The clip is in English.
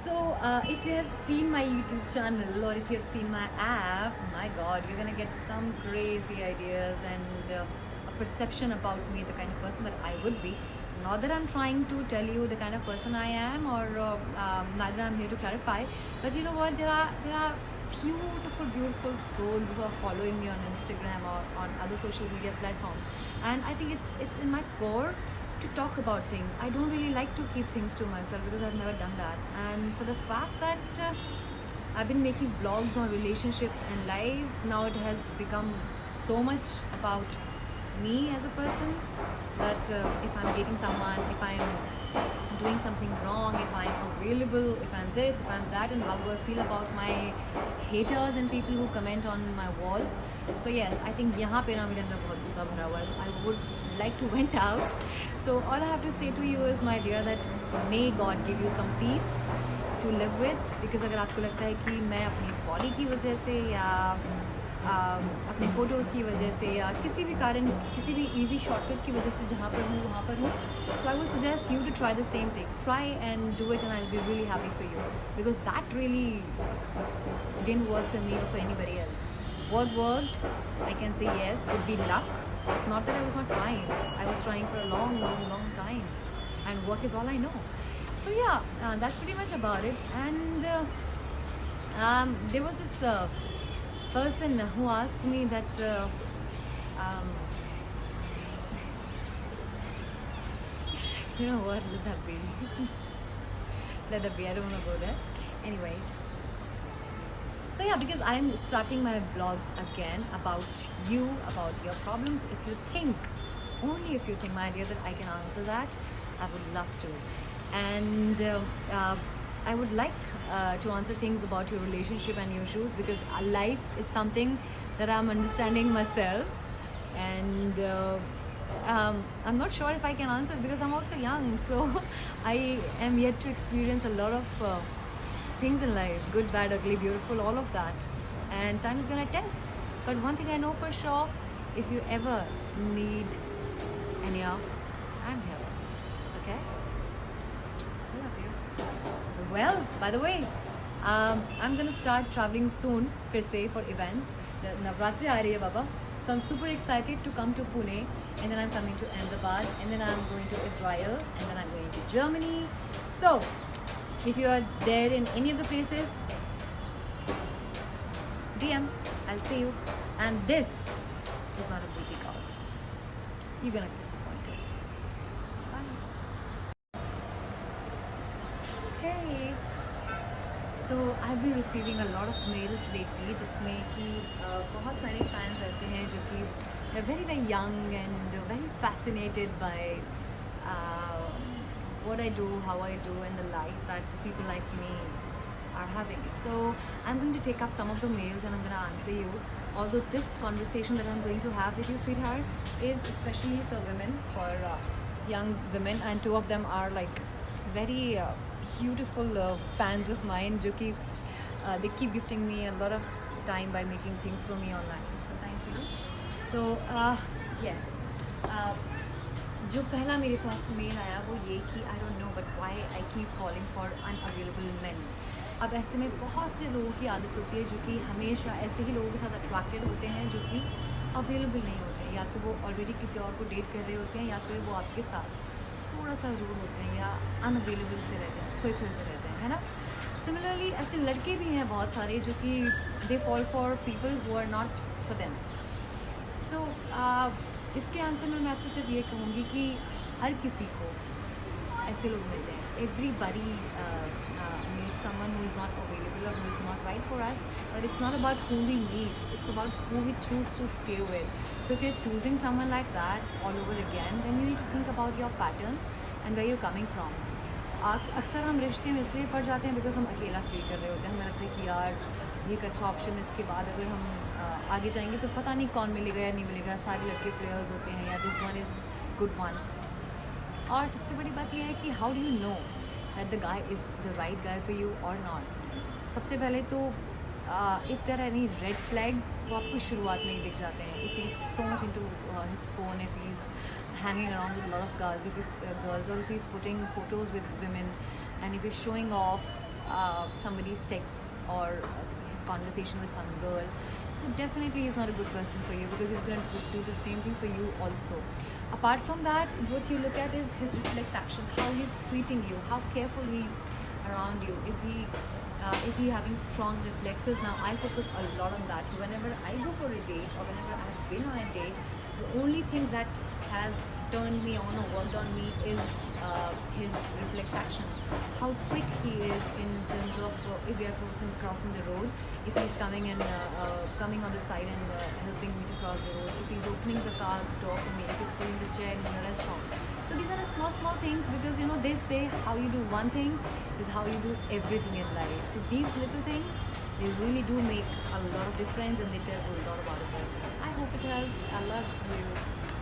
If you have seen my YouTube channel or if you have seen my app, my God, you're gonna get some crazy ideas and a perception about me, the kind of person that I would be. Not that I'm trying to tell you the kind of person I am, or neither I'm here to clarify. But you know what? There are beautiful souls who are following me on Instagram or on other social media platforms, and I think it's in my core to talk about things. I don't really like to keep things to myself because I've never done that. And for the fact that I've been making blogs on relationships and lives, now it has become so much about me as a person that if I'm dating someone, if I'm doing something wrong, if I'm available, if I'm this, if I'm that, and how do I feel about my haters and people who comment on my wall. So yes, I think यहाँ पे ना मेरे अंदर बहुत गुस्सा भरा हुआ है, तो I would like to vent out. So all I have to say to you is, my dear, that may God give you some peace to live with. Because अगर आपको लगता है कि मैं अपनी बॉडी की वजह से या अपने फ़ोटोज़ की वजह से या किसी भी कारण, किसी भी इजी शॉर्टकट की वजह से जहाँ पर हूँ वहाँ पर हूँ, so I would suggest you to try the same thing. Try and do it and I'll be really happy for you, because that really didn't work for me or for anybody else. What worked, I can say yes, would be luck. Not that I was not trying. I was trying for a long time, and work is all I know. So yeah, that's pretty much about it. And there was this person who asked me that you know what, let that be. Let that be, I don't want to go there. Anyways, so yeah, because I'm starting my blogs again about you, about your problems. If you think, only if you think, my dear, that I can answer that, I would love to. And I would like to answer things about your relationship and your issues, because life is something that I'm understanding myself. And I'm not sure if I can answer because I'm also young, so I am yet to experience a lot of things in life, good, bad, ugly, beautiful, all of that, and time is gonna test. But one thing I know for sure, if you ever need any help, I'm here. Okay, I love you. Well, by the way, I'm gonna start traveling soon फिर से for events. Navratri आ रही है बाबा, so I'm super excited to come to Pune, and then I'm coming to Ahmedabad, and then I'm going to Israel, and then I'm going to Germany. So if you are there in any of the places, DM, I'll see you. And this is not a booty call. You're gonna be disappointed. Bye. Hey. So I've been receiving a lot of mails lately, जिसमें कि बहुत सारे fans ऐसे हैं जो कि they're very young and very fascinated by what I do, how I do, and the life that people like me are having. So I'm going to take up some of the mails and I'm going to answer you. Although this conversation that I'm going to have with you, sweetheart, is especially for women, for young women, and two of them are like very beautiful fans of mine, जो कि they keep gifting me a lot of time by making things for me online. So thank you. So yes. जो पहला मेरे पास mail आया वो ये कि I don't know but why I keep falling for unavailable man. अब ऐसे में बहुत से लोगों की आदत होती है जो कि हमेशा ऐसे ही लोगों के साथ अट्रैक्टेड होते हैं जो कि अवेलेबल नहीं होते, या तो वो ऑलरेडी किसी और को डेट कर रहे होते हैं, या फिर वो आपके साथ थोड़ा सा रूड होते हैं या अनअवेलेबल से रहते हैं, खोए से रहते हैं, है ना. सिमिलरली ऐसे लड़के भी हैं बहुत सारे जो कि they fall for people who are not for them. So इसके आंसर में मैं आपसे सिर्फ ये कहूँगी कि हर किसी को ऐसे लोग मिलते हैं. Everybody meet someone who is not available और who is not right for us, but it's not about who we meet, it's about who we choose to stay with. So if you are choosing someone like that all over again, then you need to think about your patterns and where you coming from. अक्सर हम रिश्ते में इसलिए पड़ जाते हैं because हम अकेला फील कर रहे होते हैं. हमें लगता है कि यार ये एक अच्छा ऑप्शन है, इसके बाद अगर हम आगे जाएंगे तो पता नहीं कौन मिलेगा या नहीं मिलेगा. सारे लड़के प्लेयर्स होते हैं, या this one is good one. और सबसे बड़ी बात यह है कि how do you know that the guy is the right guy for you और नॉट. सबसे पहले तो if there are any red flags, वो आपको शुरुआत में ही दिख जाते हैं. If he is so much into his phone, if he is hanging around with a lot of girls, if he's girls, or if he's putting photos with women, and if he's showing off somebody's texts or his conversation with some girl. So definitely he's not a good person for you, because he's going to do the same thing for you also. Apart from that, what you look at is his reflex actions, how he's treating you, how careful he's around you. Is he having strong reflexes? Now I focus a lot on that. So whenever I go for a date, or whenever I have been on a date, the only thing that has turned me on or worked on me is his reflex actions. How quick he is in terms of if we are crossing the road, if he's coming and coming on the side and helping me to cross the road, if he's opening the car door for me, if he's putting the chair in the restaurant. So these are the small things, because they say how you do one thing is how you do everything in life. So these little things, they really do make a lot of difference, and they tell a lot about a person. I hope it helps. I love you.